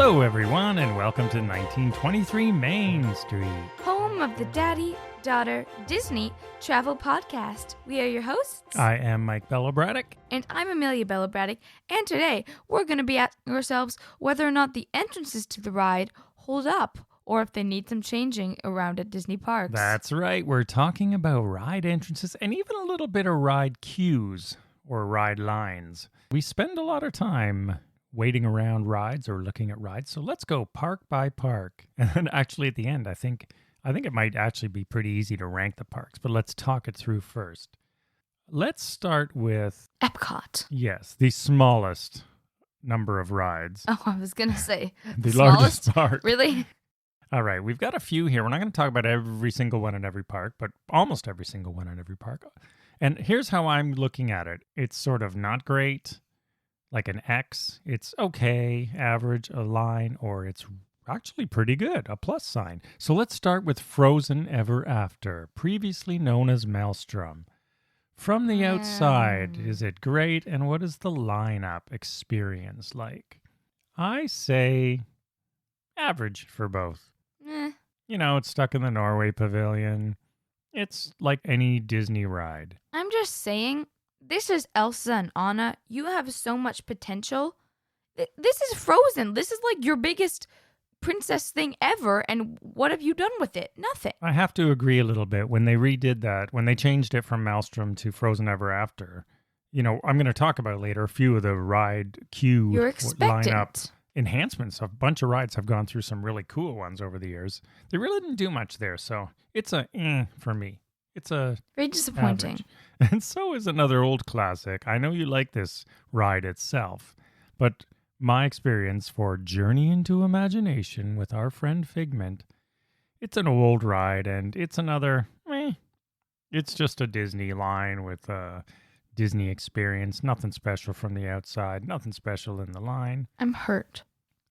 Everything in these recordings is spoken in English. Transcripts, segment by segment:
Hello, everyone, and welcome to 1923 Main Street. Home of the Daddy-Daughter Disney Travel Podcast. We are your hosts. I am Mike Bellabraddock. And I'm Amelia Bellabraddock. And today, we're going to be asking ourselves whether or not the entrances to the ride hold up, or if they need some changing around at Disney parks. That's right. We're talking about ride entrances and even a little bit of ride queues or ride lines. We spend a lot of time waiting around rides or looking at rides. So let's go park by park. And then actually at the end, I think it might actually be pretty easy to rank the parks, but let's talk it through first. Let's start with Epcot. Yes, the smallest number of rides. Oh, I was going to say the largest park. Really? All right, we've got a few here. We're not going to talk about every single one in every park, but almost every single one in every park. And here's how I'm looking at it. It's sort of not great, like an X. It's okay, average, a line, or it's actually pretty good, a plus sign. So let's start with Frozen Ever After, previously known as Maelstrom. From the outside, is it great? And what is the lineup experience like? I say average for both. You know, it's stuck in the Norway Pavilion. It's like any Disney ride. I'm just saying, this is Elsa and Anna. You have so much potential. This is Frozen. This is like your biggest princess thing ever. And what have you done with it? Nothing. I have to agree a little bit. When they redid that, when they changed it from Maelstrom to Frozen Ever After, you know, I'm going to talk about later a few of the ride queue You're expectant. lineup enhancements. A bunch of rides have gone through some really cool ones over the years. They really didn't do much there, so it's a for me. It's a very disappointing. Average. And so is another old classic. I know you like this ride itself, but my experience for Journey into Imagination with our friend Figment, it's an old ride, and it's another it's just a Disney line with a Disney experience. Nothing special from the outside, nothing special in the line. I'm hurt.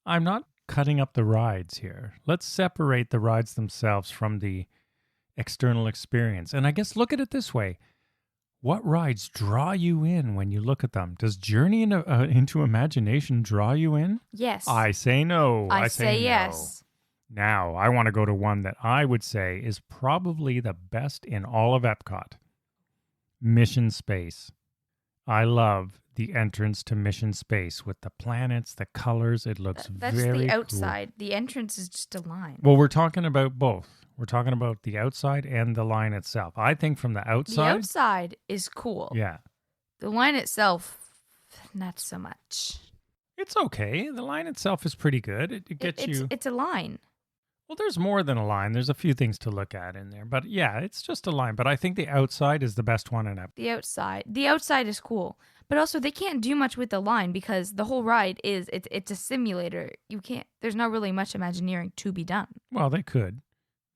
I'm not cutting up the rides here. Let's separate the rides themselves from the external experience. And I guess look at it this way. What rides draw you in when you look at them? Does Journey into Imagination draw you in? Yes. I say no. I say yes. No. Now, I want to go to one that I would say is probably the best in all of Epcot. Mission Space. I love the entrance to Mission Space with the planets, the colors. It looks That's very the outside. cool. The entrance is just a line. Well, we're talking about both. We're talking about the outside and the line itself. I think from the outside... The outside is cool. Yeah. The line itself, not so much. It's okay. The line itself is pretty good. It gets you... It's a line. Well, there's more than a line. There's a few things to look at in there. But yeah, it's just a line. But I think the outside is the best one in Epcot. The outside is cool. But also, they can't do much with the line because the whole ride it's a simulator. There's not really much Imagineering to be done. Well, they could,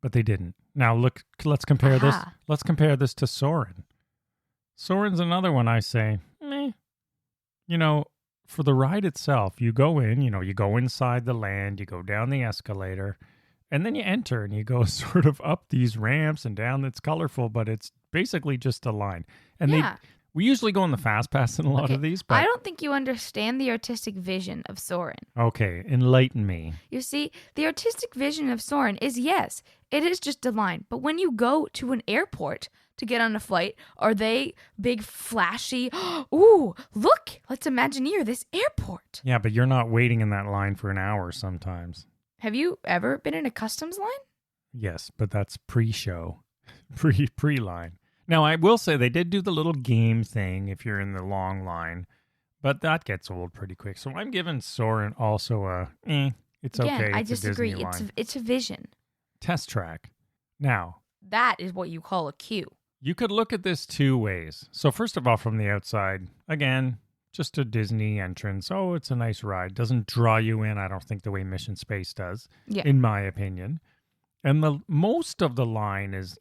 but they didn't. Now, look, let's compare this. Let's compare this to Soarin'. Soarin's another one I say, meh. You know, for the ride itself, you go in, you go inside the land, you go down the escalator, and then you enter and you go sort of up these ramps and down. It's colorful, but it's basically just a line. And we usually go on the Fast Pass in a lot of these. But I don't think you understand the artistic vision of Soarin'. Okay, enlighten me. You see, the artistic vision of Soarin' is, yes, it is just a line. But when you go to an airport to get on a flight, are they big, flashy, ooh, look, let's Imagineer this airport. Yeah, but you're not waiting in that line for an hour sometimes. Have you ever been in a customs line? Yes, but that's pre-show, pre-line. Now, I will say they did do the little game thing if you're in the long line, but that gets old pretty quick. So I'm giving Soarin' also a, it's okay. Again, I it's disagree. A Disney line. It's a vision. Test track. Now. That is what you call a queue. You could look at this two ways. So first of all, from the outside, again, just a Disney entrance. Oh, it's a nice ride. Doesn't draw you in, I don't think, the way Mission Space does, in my opinion. And the most of the line is,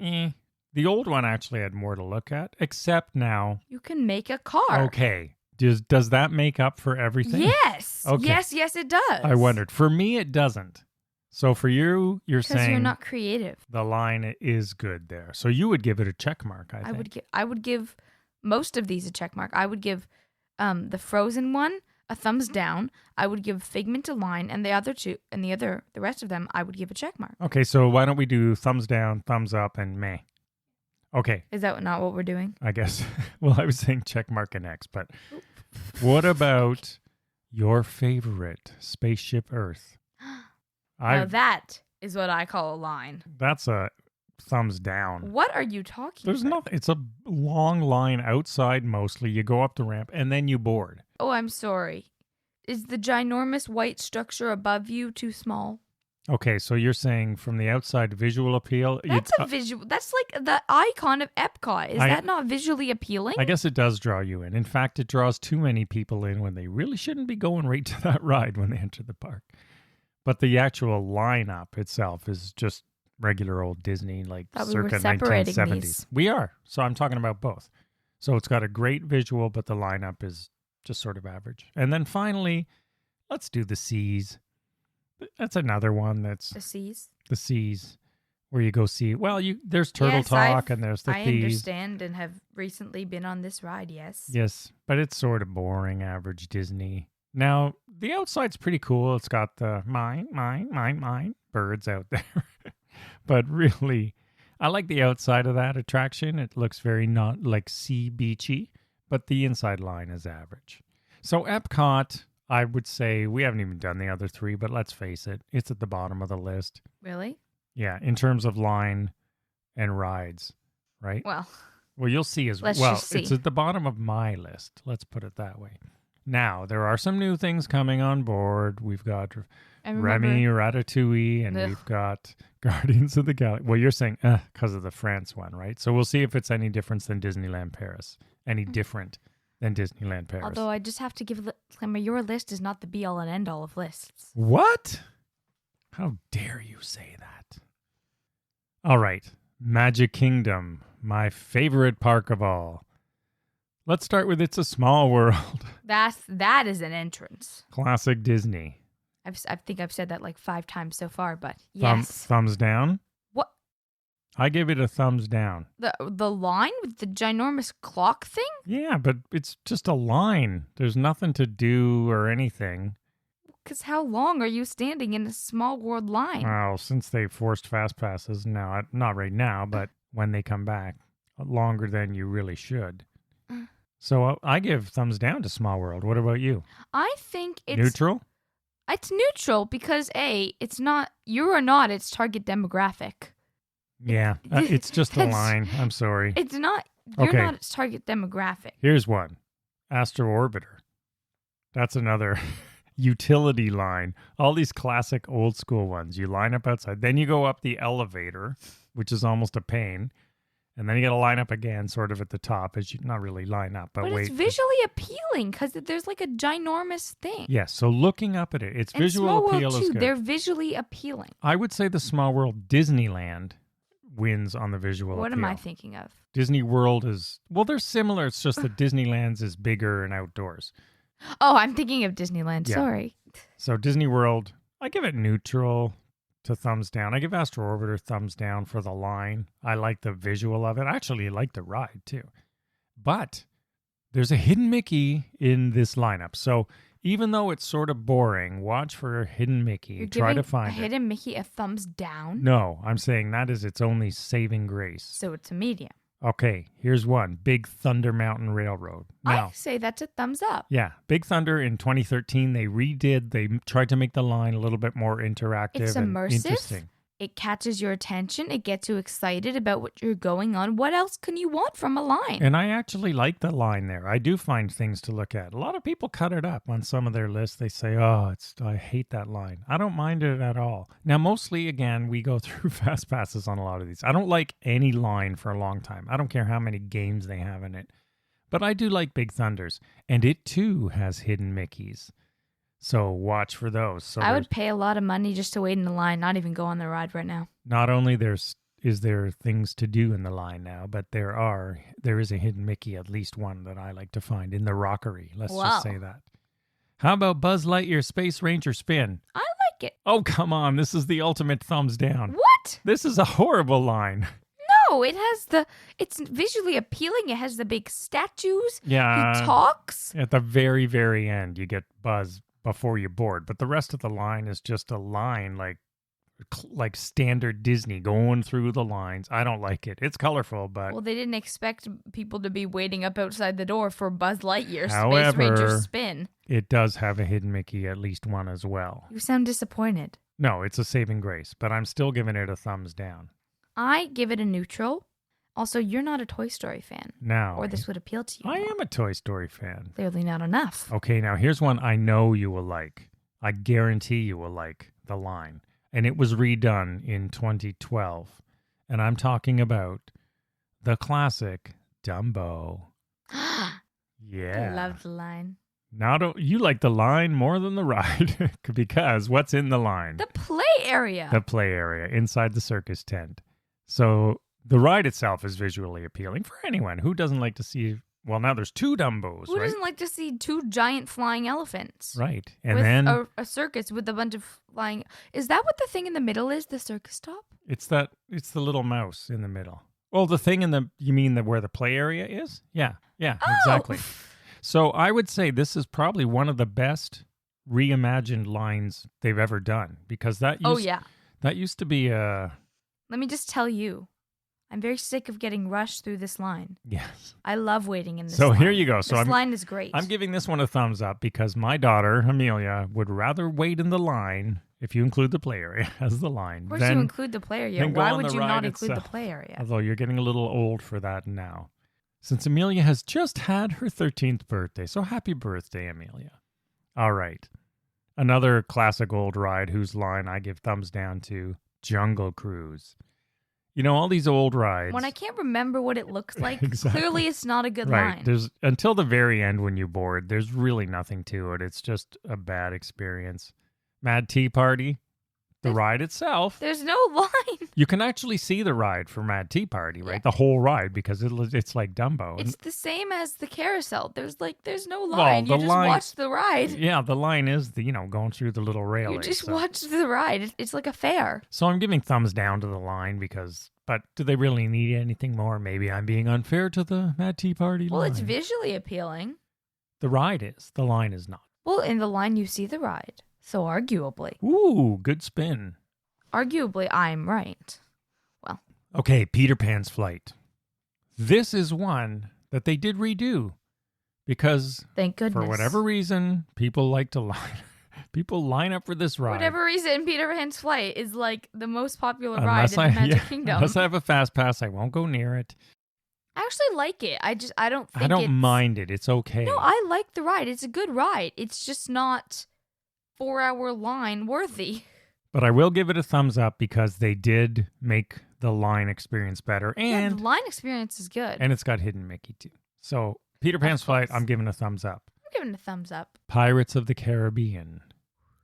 The old one actually had more to look at, except now... You can make a car. Okay. Does that make up for everything? Yes. Okay. Yes, it does. I wondered. For me, it doesn't. So for you, you're saying... Because you're not creative. The line is good there. So you would give it a check mark, I think. I would give most of these a check mark. I would give the Frozen one a thumbs down. I would give Figment a line, and the rest of them, I would give a check mark. Okay, so why don't we do thumbs down, thumbs up, and meh? Okay. Is that not what we're doing? I guess. Well, I was saying check mark and X, but what about your favorite Spaceship Earth? Now that is what I call a line. That's a thumbs down. What are you talking There's about? nothing. It's a long line outside mostly. You go up the ramp and then you board. Oh, I'm sorry. Is the ginormous white structure above you too small? Okay, so you're saying from the outside visual appeal. That's a visual. That's like the icon of Epcot. Is that not visually appealing? I guess it does draw you in. In fact, it draws too many people in when they really shouldn't be going right to that ride when they enter the park. But the actual lineup itself is just regular old Disney, like circa 1970s. These. We are. So I'm talking about both. So it's got a great visual, but the lineup is just sort of average. And then finally, let's do the Seas. That's another one that's The Seas. The Seas, where you go see. Well, there's Turtle Talk and there's the I Thieves. understand and have recently been on this ride. Yes. Yes, but it's sort of boring, average Disney. Now the outside's pretty cool. It's got the mine birds out there, but really, I like the outside of that attraction. It looks very not like sea beachy, but the inside line is average. So Epcot, I would say we haven't even done the other three, but let's face it, it's at the bottom of the list. Really? Yeah, in terms of line and rides, right? Well, you'll see as let's well. just see. It's at the bottom of my list. Let's put it that way. Now, there are some new things coming on board. We've got Remy, Ratatouille, and we've got Guardians of the Galaxy. Well, you're saying because of the France one, right? So we'll see if it's any different than Disneyland Paris. Any different than Disneyland Paris. Although I just have to give a disclaimer, your list is not the be-all and end-all of lists. What? How dare you say that? All right. Magic Kingdom, my favorite park of all. Let's start with It's a Small World. That is an entrance. Classic Disney. I think I've said that like 5 times so far, but yes. Thumbs down? What? I give it a thumbs down. The line with the ginormous clock thing? Yeah, but it's just a line. There's nothing to do or anything. Because how long are you standing in a Small World line? Well, since they forced fast passes, now not right now, but when they come back, longer than you really should. So I give thumbs down to Small World. What about you? I think it's neutral. It's neutral because it's not you are not its target demographic. Yeah, it's just a line. I'm sorry. It's not. You're not its target demographic. Here's one, Astro Orbiter. That's another utility line. All these classic old school ones. You line up outside, then you go up the elevator, which is almost a pain. And then you got to line up again, sort of at the top, as you not really line up, but wait. It's visually appealing because there's like a ginormous thing. Yes, so looking up at it, its and visual Small appeal World is too, good. They're visually appealing. I would say the Small World Disneyland wins on the visual appeal. What am I thinking of? Disney World is, well, they're similar. It's just that Disneyland's is bigger and outdoors. Oh, I'm thinking of Disneyland. Yeah. Sorry. So Disney World, I give it neutral to thumbs down. I give Astro Orbiter thumbs down for the line. I like the visual of it. I actually like the ride too. But there's a hidden Mickey in this lineup. So even though it's sort of boring, watch for a hidden Mickey. You're Try to giving find a hidden Mickey a thumbs down? No, I'm saying that is its only saving grace. So it's a medium. Okay, here's one. Big Thunder Mountain Railroad. Now, I say that's a thumbs up. yeah, Big Thunder in 2013, they tried to make the line a little bit more interactive It's and immersive. interesting. It catches your attention. It gets you excited about what you're going on. What else can you want from a line? And I actually like the line there. I do find things to look at. A lot of people cut it up on some of their lists. They say, I hate that line. I don't mind it at all. Now, mostly, again, we go through fast passes on a lot of these. I don't like any line for a long time. I don't care how many games they have in it. But I do like Big Thunders. And it, too, has hidden Mickeys. So watch for those. So I would pay a lot of money just to wait in the line, not even go on the ride right now. not only is there things to do in the line now, but there is a hidden Mickey, at least one that I like to find in the rockery. Let's just say that. How about Buzz Lightyear Space Ranger Spin? I like it. Oh, come on. This is the ultimate thumbs down. What? This is a horrible line. No, it's visually appealing. It has the big statues. Yeah. He talks. At the very, very end, you get buzz before you board, but the rest of the line is just a line like standard Disney going through the lines. I don't like it. It's colorful, but Well, they didn't expect people to be waiting up outside the door for Buzz Lightyear However, Space Ranger spin. It does have a hidden Mickey, at least one as well. You sound disappointed. No, it's a saving grace, but I'm still giving it a thumbs down. I give it a neutral. Also, you're not a Toy Story fan. Now, Or this would appeal to you. I am a Toy Story fan. Clearly not enough. Okay, now here's one I know you will like. I guarantee you will like the line. And it was redone in 2012. And I'm talking about the classic Dumbo. Yeah. I love the line. You like the line more than the ride because what's in the line? The play area. The play area inside the circus tent. So the ride itself is visually appealing for anyone who doesn't like to see. Well, now there's two Dumbos, Who right? doesn't like to see two giant flying elephants? Right. And with then a circus with a bunch of flying. Is that what the thing in the middle is? The circus top? it's the little mouse in the middle. Well, the thing you mean where the play area is? Yeah. Yeah, Oh! exactly. So I would say this is probably one of the best reimagined lines they've ever done because that used to be a Let me just tell you, I'm very sick of getting rushed through this line. yes. I love waiting in this So line. here you go. So this line is great. I'm giving this one a thumbs up because my daughter, Amelia, would rather wait in the line, if you include the play area as the line. Of course you include the play area. then go Why on would the you not ride include the itself. play area? Although you're getting a little old for that now. Since Amelia has just had her 13th birthday. So happy birthday, Amelia. All right. Another classic old ride whose line I give thumbs down to, Jungle Cruise. You know, all these old rides. When I can't remember what it looks like, Exactly. clearly it's not a good Right. line. There's until the very end when you board, there's really nothing to it. It's just a bad experience. Mad Tea Party, the ride itself. There's no line. You can actually see the ride for Mad Tea Party, right? Yeah. The whole ride because it's like Dumbo. It's the same as the carousel. There's no Well, line. the You just line- watch the ride. Yeah, the line is going through the little railing. You just watch the ride. It's like a fair. So I'm giving thumbs down to the line but do they really need anything more? Maybe I'm being unfair to the Mad Tea Party Well, line. it's visually appealing. The ride is. The line is not. Well, in the line you see the ride. So arguably. Ooh, good spin. Arguably, I'm right. Well. Okay, Peter Pan's Flight. This is one that they did redo because Thank goodness. for whatever reason, people like to line up for this ride. Whatever reason, Peter Pan's Flight is like the most popular ride in the Magic Kingdom. Unless I have a fast pass, I won't go near it. I actually like it. I don't think I don't mind it. It's okay. No, I like the ride. It's a good ride. It's just not 4-hour line worthy. But I will give it a thumbs up because they did make the line experience better. And the line experience is good. And it's got Hidden Mickey too. So Peter Pan's Flight, I'm giving a thumbs up. I'm giving it a thumbs up. Pirates of the Caribbean.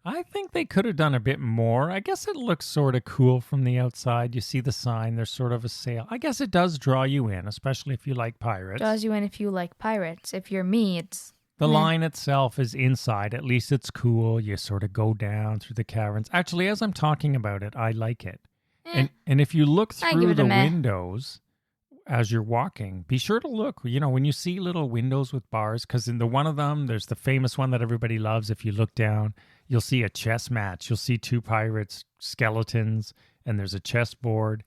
I think they could have done a bit more. I guess it looks sort of cool from the outside. You see the sign, there's sort of a sail. I guess it does draw you in, especially if you like pirates. Draws you in if you like pirates. If you're me, it's... The line itself is inside. At least it's cool. You sort of go down through the caverns. Actually, as I'm talking about it, I like it. And if you look through the windows as you're walking, be sure to look, when you see little windows with bars, because in the one of them, there's the famous one that everybody loves. If you look down, you'll see a chess match. You'll see two pirates, skeletons, and there's a chessboard.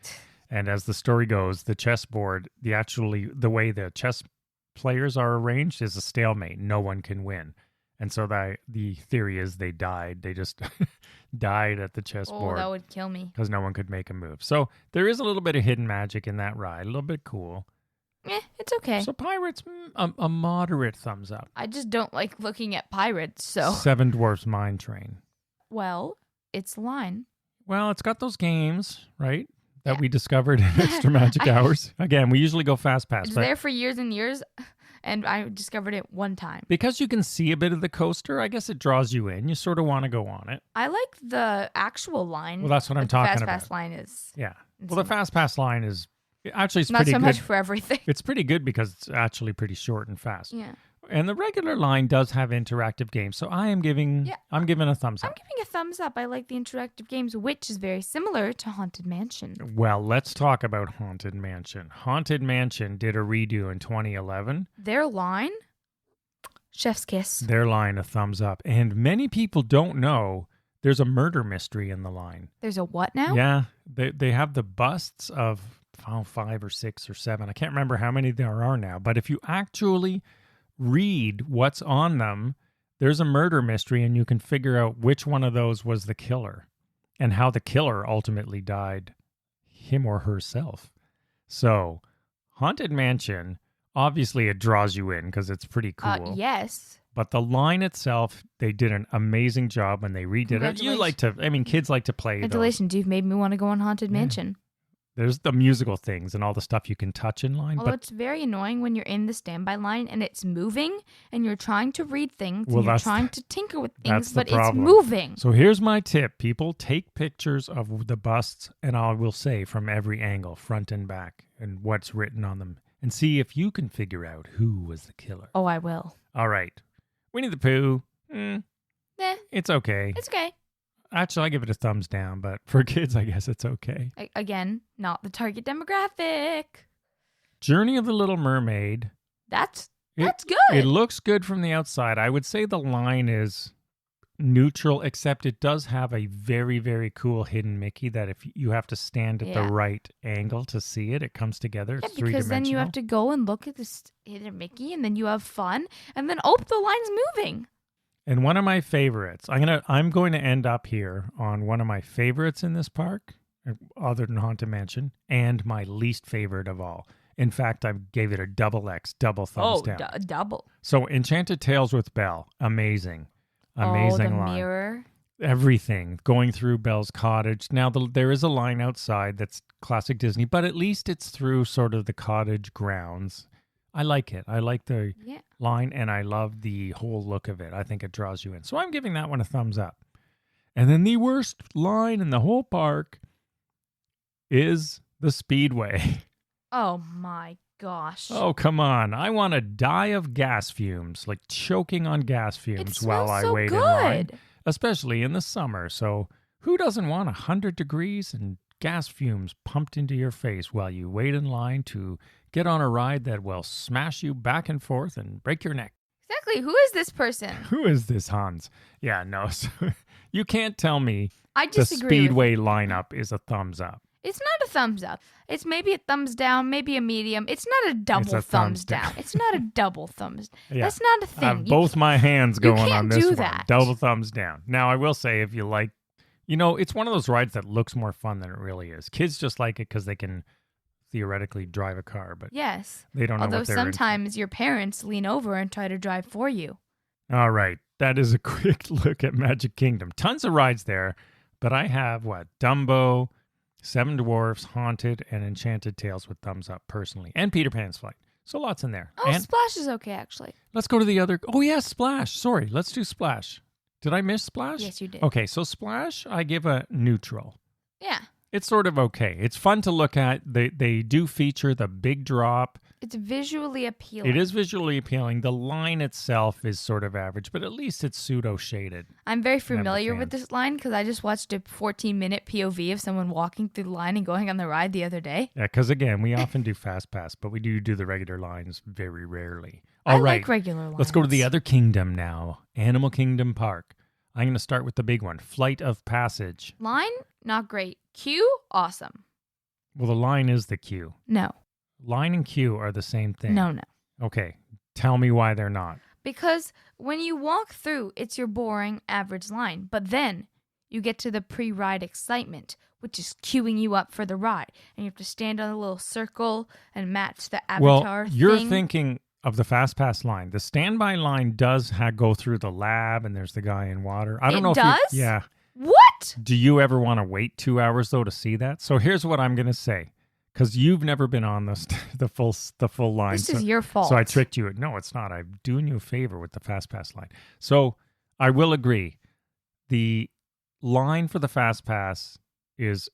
And as the story goes, the chessboard, the way the chess players are arranged is a stalemate. No one can win. And so the theory is they died. They just died at the chessboard. Oh, that would kill me. Because no one could make a move. So there is a little bit of hidden magic in that ride. A little bit cool. It's okay. So Pirates, a moderate thumbs up. I just don't like looking at pirates, so... Seven Dwarfs Mine Train. Well, it's the line. Well, it's got those games, right? That we discovered in Extra Magic Hours. Again, we usually go fast pass. It's there for years and years, and I discovered it one time. Because you can see a bit of the coaster, I guess it draws you in. You sort of want to go on it. I like the actual line. Well, that's what I'm talking about. The fast pass line is... Yeah. Well, the fast pass line is... Actually, it's not pretty so good. much for everything. It's pretty good because it's actually pretty short and fast. Yeah. And the regular line does have interactive games, so I'm giving a thumbs I'm up. giving a thumbs up. I like the interactive games, which is very similar to Haunted Mansion. Well, let's talk about Haunted Mansion. Haunted Mansion did a redo in 2011. Their line, chef's kiss. Their line, a thumbs up. And many people don't know there's a murder mystery in the line. There's a what now? Yeah, they have the busts of 5 or 6 or 7. I can't remember how many there are now. But if you actually read what's on them, there's a murder mystery, and you can figure out which one of those was the killer and how the killer ultimately died, him or herself. So, Haunted Mansion, obviously it draws you in because it's pretty cool. Yes. But the line itself, they did an amazing job when they redid it. You like to, kids like to play those. Congratulations, you've made me want to go on Haunted Mansion. There's the musical things and all the stuff you can touch in line. Although it's very annoying when you're in the standby line and it's moving and you're trying to read things and you're trying to tinker with things, but it's moving. So here's my tip. People, take pictures of the busts, and I will say from every angle, front and back, and what's written on them, and see if you can figure out who was the killer. Oh, I will. All right. Winnie the Pooh. It's okay. It's okay. Actually, I give it a thumbs down, but for kids, I guess it's okay. Again, not the target demographic. Journey of the Little Mermaid. That's good. It looks good from the outside. I would say the line is neutral, except it does have a very, very cool hidden Mickey that if you have to stand at the right angle to see it, it comes together. It's because 3-dimensional. then you have to go and look at this hidden Mickey, and then you have fun, and then the line's moving. And one of my favorites, I'm going to end up here on one of my favorites in this park, other than Haunted Mansion, and my least favorite of all. In fact, I gave it a double thumbs down. Double. So Enchanted Tales with Belle, amazing line. Mirror. Everything, going through Belle's cottage. Now, there is a line outside that's classic Disney, but at least it's through sort of the cottage grounds. I like it. I like the line, and I love the whole look of it. I think it draws you in. So I'm giving that one a thumbs up. And then the worst line in the whole park is the Speedway. Oh, my gosh. Oh, come on. I want to die of gas fumes, like choking on gas fumes while I wait in line, especially in the summer. So who doesn't want 100 degrees and gas fumes pumped into your face while you wait in line to get on a ride that will smash you back and forth and break your neck? Exactly. Who is this person? Who is this Hans? Yeah, no. So you can't tell me the disagree Speedway lineup is a thumbs up. It's not a thumbs up. It's maybe a thumbs down, maybe a medium. It's not a double thumbs down. It's not a double thumbs. Yeah. That's not a thing. I have both my hands going on this one. That. Double thumbs down. Now, I will say, if you like, it's one of those rides that looks more fun than it really is. Kids just like it because they can theoretically drive a car, but yes, they don't know what they're sometimes your parents lean over and try to drive for you. All right. That is a quick look at Magic Kingdom. Tons of rides there, but I have Dumbo, Seven Dwarfs, Haunted, and Enchanted Tales with thumbs up personally, and Peter Pan's Flight. So lots in there. Oh, and Splash is okay, actually. Let's go to the other. Oh, yeah, Splash. Sorry, let's do Splash. Did I miss Splash? Yes, you did. Okay, so Splash, I give a neutral. Yeah. It's sort of okay. It's fun to look at. They do feature the big drop. It's visually appealing. It is visually appealing. The line itself is sort of average, but at least it's pseudo-shaded. I'm very familiar with this line because I just watched a 14-minute POV of someone walking through the line and going on the ride the other day. Yeah, because again, we often do Fast Pass, but we do the regular lines very rarely. I like regular lines. Let's go to the other kingdom now. Animal Kingdom Park. I'm going to start with the big one, Flight of Passage. Line, not great. Queue, awesome. Well, the line is the queue. No. Line and queue are the same thing. No. Okay. Tell me why they're not. Because when you walk through, it's your boring average line. But then you get to the pre-ride excitement, which is queuing you up for the ride. And you have to stand on a little circle and match the avatar thing. You're thinking of the Fast Pass line. The standby line does go through the lab, and there's the guy in water. I don't know if it does? Yeah. What? Do you ever want to wait 2 hours, though, to see that? So here's what I'm going to say. Because you've never been on the full line. This is your fault. So I tricked you. No, it's not. I'm doing you a favor with the Fast Pass line. So I will agree. The line for the Fast Pass is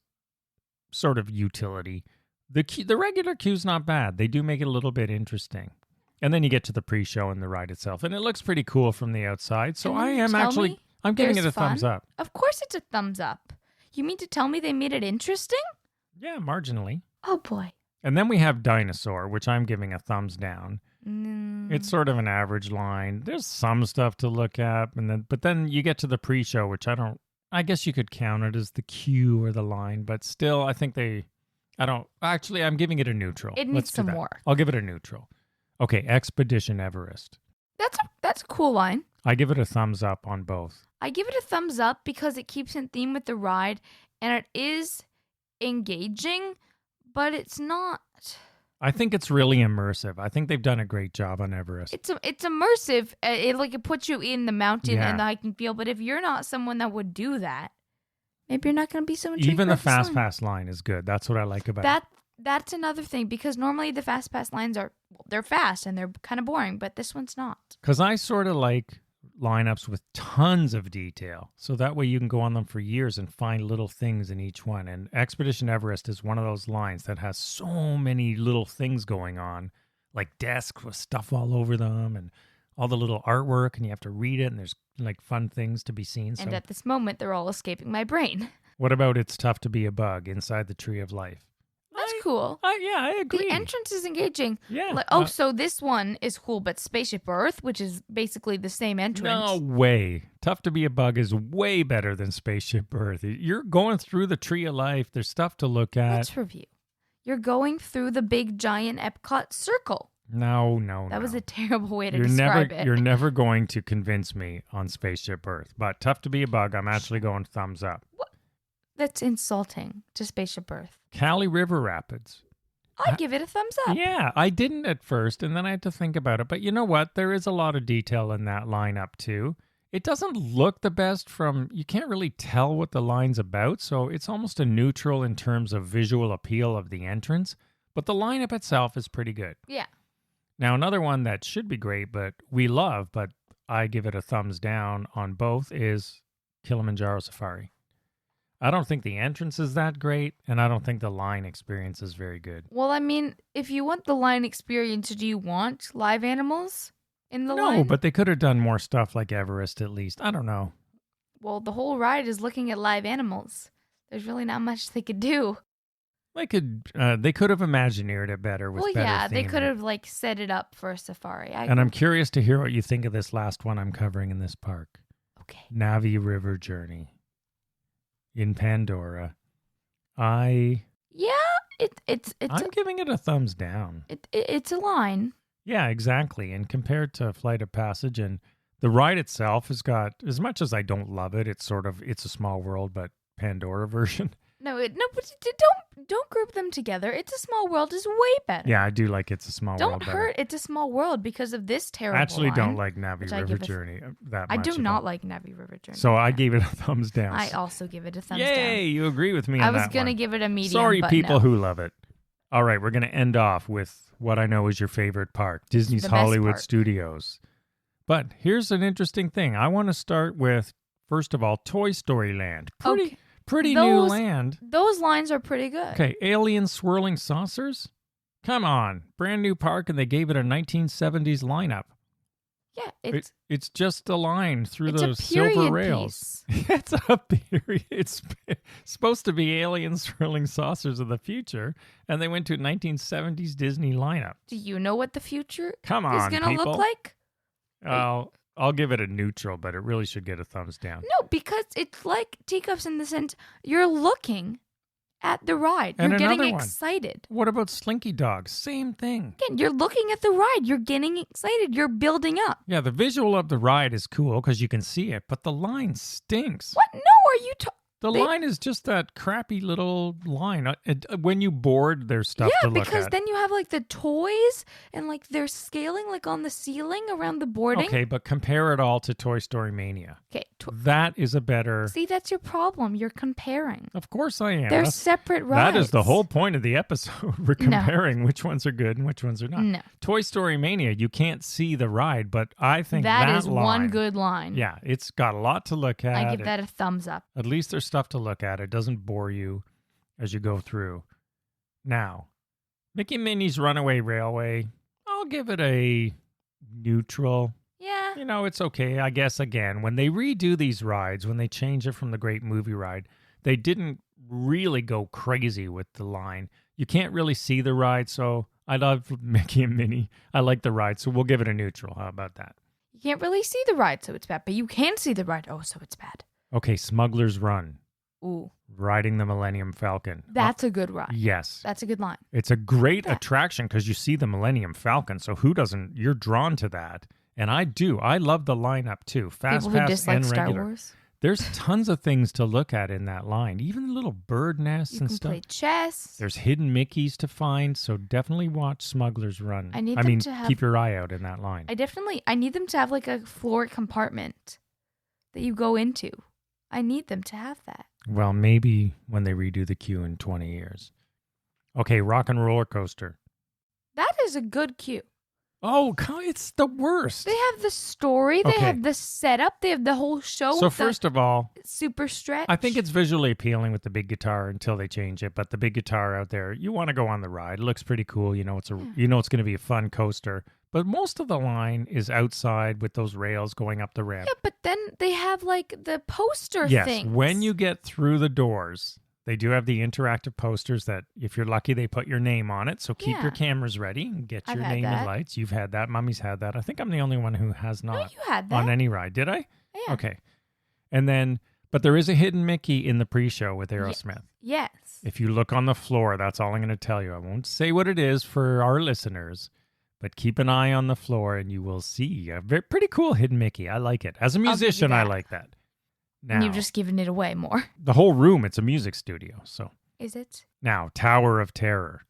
sort of utility. The regular queue's not bad. They do make it a little bit interesting. And then you get to the pre-show and the ride itself. And it looks pretty cool from the outside. So And I then you am tell actually, me I'm giving it there's a thumbs fun? up. Of course it's a thumbs up. You mean to tell me they made it interesting? Yeah, marginally. Oh, boy. And then we have Dinosaur, which I'm giving a thumbs down. Mm. It's sort of an average line. There's some stuff to look at, but then you get to the pre-show, which I guess you could count it as the queue or the line, but still, I think I'm giving it a neutral. It needs some work. I'll give it a neutral. Okay, Expedition Everest. That's a cool line. I give it a thumbs up on both. I give it a thumbs up because it keeps in theme with the ride, and it is engaging, but it's not. I think it's really immersive. I think they've done a great job on Everest. It's immersive. It puts you in the mountain Yeah. and the hiking feel. But if you're not someone that would do that, maybe you're not going to be so intrigued. Even the by this Fast line. Pass line is good. That's what I like about it. That's another thing, because normally the Fast Pass lines they're fast and they're kind of boring, but this one's not. Because I sort of like lineups with tons of detail. So that way you can go on them for years and find little things in each one. And Expedition Everest is one of those lines that has so many little things going on, like desks with stuff all over them and all the little artwork, and you have to read it, and there's like fun things to be seen. And So at this moment, they're all escaping my brain. what about It's Tough to Be a Bug Inside the Tree of Life? That's cool. I agree. The entrance is engaging. Yeah. So this one is cool, but Spaceship Earth, which is basically the same entrance. No way. Tough to Be a Bug is way better than Spaceship Earth. You're going through the Tree of Life. There's stuff to look at. Let's review. You're going through the big giant Epcot circle. No. That was a terrible way to You're describe it. You're never going to convince me on Spaceship Earth. But Tough to Be a Bug, I'm actually going thumbs up. That's insulting to Spaceship Earth. Cali River Rapids. I'd give it a thumbs up. Yeah, I didn't at first, and then I had to think about it. But you know what? There is a lot of detail in that lineup, too. It doesn't look the best you can't really tell what the line's about, so it's almost a neutral in terms of visual appeal of the entrance. But the lineup itself is pretty good. Yeah. Now, another one that should be great, but we love, but I give it a thumbs down on both, is Kilimanjaro Safari. I don't think the entrance is that great, and I don't think the line experience is very good. Well, I mean, if you want the line experience, do you want live animals in the line? No, but they could have done more stuff like Everest at least. I don't know. Well, the whole ride is looking at live animals. There's really not much they could do. They could have imagineered it better with better Yeah, they theming. could have set it up for a safari. And I'm curious to hear what you think of this last one I'm covering in this park. Okay. Navi River Journey in Pandora. Yeah, it's I'm giving it a thumbs down. it's a line. Yeah, exactly. And compared to Flight of Passage, and the ride itself has got, as much as I don't love it, it's a Small World, but Pandora version. But don't group them together. It's a Small World is way better. Yeah, I do like It's a Small World Don't better. hurt It's a Small World because of this terrible I actually line, don't like Navi which I River give a- Journey that I much. do at not all. like Navi River Journey. So I Yeah. gave it a thumbs down. I also give it a thumbs Yay, down. you agree with me I on was that gonna one. give it a medium. Sorry, but people no. who love it. All right, we're going to end off with what I know is your favorite park, Disney's The best Hollywood part. Studios. But here's an interesting thing. I want to start with, first of all, Toy Story Land. Okay. Pretty new Those- land. Those lines are pretty good. Okay, alien swirling saucers? Come on. Brand new park, and they gave it a 1970s lineup. Yeah, It's just a line through it's a those silver period rails. piece. It's a period. It's supposed to be alien swirling saucers of the future, and they went to a 1970s Disney lineup. Do you know what the future Come is on, gonna people. look like? I'll give it a neutral, but it really should get a thumbs down. No, because it's like teacups in the sense you're looking at the ride. And You're getting another one. excited. What about Slinky Dog? Same thing. Again, you're looking at the ride. You're getting excited. You're building up. Yeah, the visual of the ride is cool because you can see it, but the line stinks. What? No, are you The line is just that crappy little line. When you board, there's stuff to Yeah, look because at. then you have the toys and they're scaling on the ceiling around the boarding. Okay, but compare it all to Toy Story Mania. Okay. That is a better... See, that's your problem. You're comparing. Of course I am. They're That's- separate rides. That is the whole point of the episode. We're comparing which ones are good and which ones are not. No. Toy Story Mania, you can't see the ride, but I think That is line, one good line. Yeah, it's got a lot to look at. I give that a thumbs up. At least there's stuff to look at. It doesn't bore you as you go through. Now, Mickey and Minnie's Runaway Railway, I'll give it a neutral. Yeah. You know, it's okay. I guess, again, when they redo these rides, when they change it from the Great Movie Ride, they didn't really go crazy with the line. You can't really see the ride, so I love Mickey and Minnie. I like the ride, so we'll give it a neutral. How about that? You can't really see the ride, so it's bad. But you can see the ride. Oh, so it's bad. Okay, Smuggler's Run. Ooh. Riding the Millennium Falcon. That's a good ride. Yes. That's a good line. It's a great attraction because you see the Millennium Falcon, so who doesn't? You're drawn to that. And I do. I love the lineup, too. Fast People who Pass dislike and Star regular. Wars. There's tons of things to look at in that line, even little bird nests You and can stuff. play chess. There's hidden Mickeys to find, so definitely watch Smuggler's Run. I need them to have- keep your eye out in that line. I need them to have like a floor compartment that you go into. I need them to have that. Well, maybe when they redo the queue in 20 years. Okay, Rock and Roller Coaster. That is a good cue. Oh, it's the worst. They have the story. They Okay. have the setup. They have the whole show. So with the first of all, super stretch. I think it's visually appealing with the big guitar until they change it. But the big guitar out there, you want to go on the ride. It looks pretty cool. You know, it's going to be a fun coaster. But most of the line is outside with those rails going up the ramp. Yeah, but then they have like the poster Yes, things. when you get through the doors, they do have the interactive posters that, if you're lucky, they put your name on it. So keep Yeah. your cameras ready and get I've your had name that. and lights. You've had that. Mummy's had that. I think I'm the only one who has No, not you had that. on any ride. Did I? Yeah. Okay. And then, but there is a hidden Mickey in the pre-show with Aerosmith. Yes. If you look on the floor, that's all I'm going to tell you. I won't say what it is for our listeners, but keep an eye on the floor and you will see a pretty cool hidden Mickey. I like it. As a give you musician, I that. like that. Now, And you've just given it away more. the whole room, it's a music studio. So Is it? now, Tower of Terror.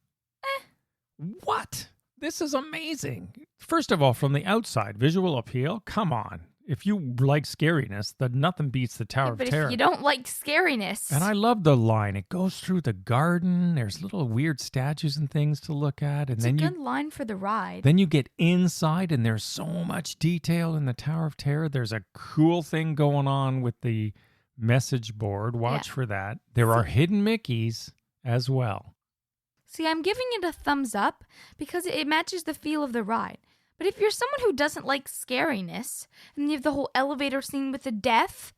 What? This is amazing. First of all, from the outside, visual appeal, come on. If you like scariness, then nothing beats the Tower But of Terror. if you don't like scariness. And I love the line. It goes through the garden. There's little weird statues and things to look at. And it's then a good line for the ride. then you get inside and there's so much detail in the Tower of Terror. There's a cool thing going on with the message board. Watch for that. There are hidden Mickeys as well. See, I'm giving it a thumbs up because it matches the feel of the ride. But if you're someone who doesn't like scariness, and you have the whole elevator scene with the death,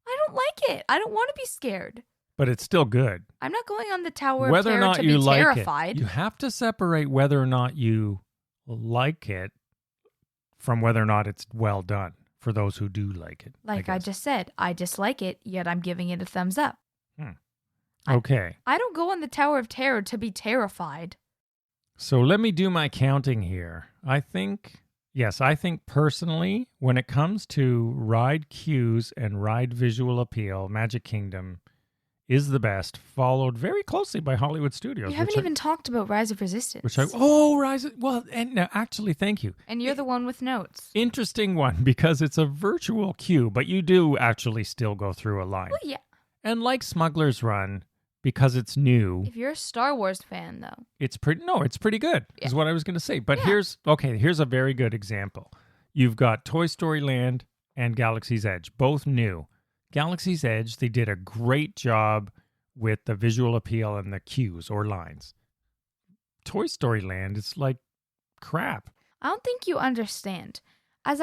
I don't like it. I don't want to be scared. But it's still good. I'm not going on the Tower Whether of or Terror not to you be like terrified. it, you have to separate whether or not you like it from whether or not it's well done for those who do like it. Like I guess. just said, I dislike it, yet I'm giving it a thumbs up. Okay. I don't go on the Tower of Terror to be terrified. So let me do my counting here. I think personally, when it comes to ride queues and ride visual appeal, Magic Kingdom is the best, followed very closely by Hollywood Studios. You haven't even talked about Rise of Resistance. And now actually, thank you. And you're the one with notes. Interesting one because it's a virtual queue, but you do actually still go through a line. Well, yeah. And like Smuggler's Run, because it's new, If you're a Star Wars fan, though. it's pretty good, is Yeah. what I was going to say. But Yeah. here's a very good example. You've got Toy Story Land and Galaxy's Edge, both new. Galaxy's Edge, they did a great job with the visual appeal and the cues or lines. Toy Story Land, it's like crap. I don't think you understand. This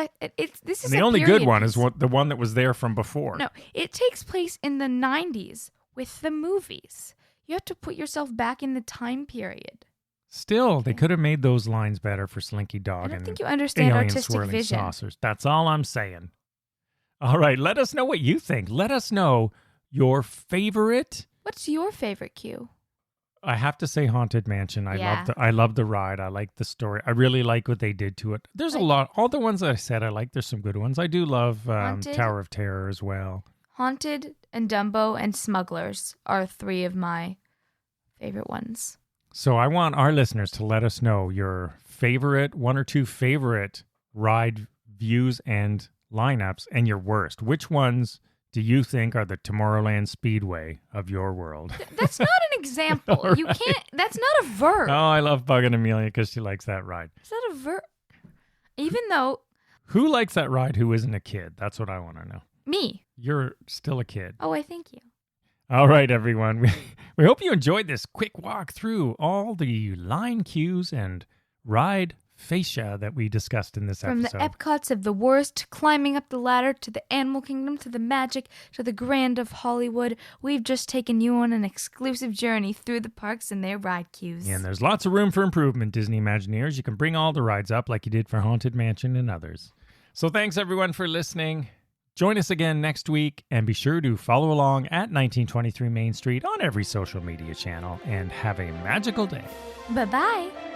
is And the a only good period one piece. is the one that was there from before. No, it takes place in the 90s with the movies. You have to put yourself back in the time period. Still, they could have made those lines better for Slinky I Dog don't and think you understand alien artistic swirling vision. saucers. That's all I'm saying. All right, let us know what you think. Let us know your favorite. What's your favorite cue? I have to say Haunted Mansion. Yeah. I love the ride. I like the story. I really like what they did to it. There's a lot. All the ones that I said I like. There's some good ones. I do love Haunted? Tower of Terror as well. Haunted and Dumbo and Smugglers are three of my favorite ones. So I want our listeners to let us know your favorite, one or two favorite ride views and lineups, and your worst. Which ones do you think are the Tomorrowland Speedway of your world? That's not an example. All You right. can't. That's not a verb. Oh, I love bugging Amelia because she likes that ride. It's not a verb. Even though Who likes that ride who isn't a kid? That's what I want to know. me. You're still a kid. Oh, I thank you. All right, everyone. We hope you enjoyed this quick walk through all the line queues and ride fascia that we discussed in this From episode. the Epcots of the worst, climbing up the ladder, to the Animal Kingdom, to the magic, to the grand of Hollywood, we've just taken you on an exclusive journey through the parks and their ride queues. And there's lots of room for improvement, Disney Imagineers. You can bring all the rides up like you did for Haunted Mansion and others. So thanks everyone for listening. Join us again next week, and be sure to follow along at 1923 Main Street on every social media channel, and have a magical day. Bye-bye.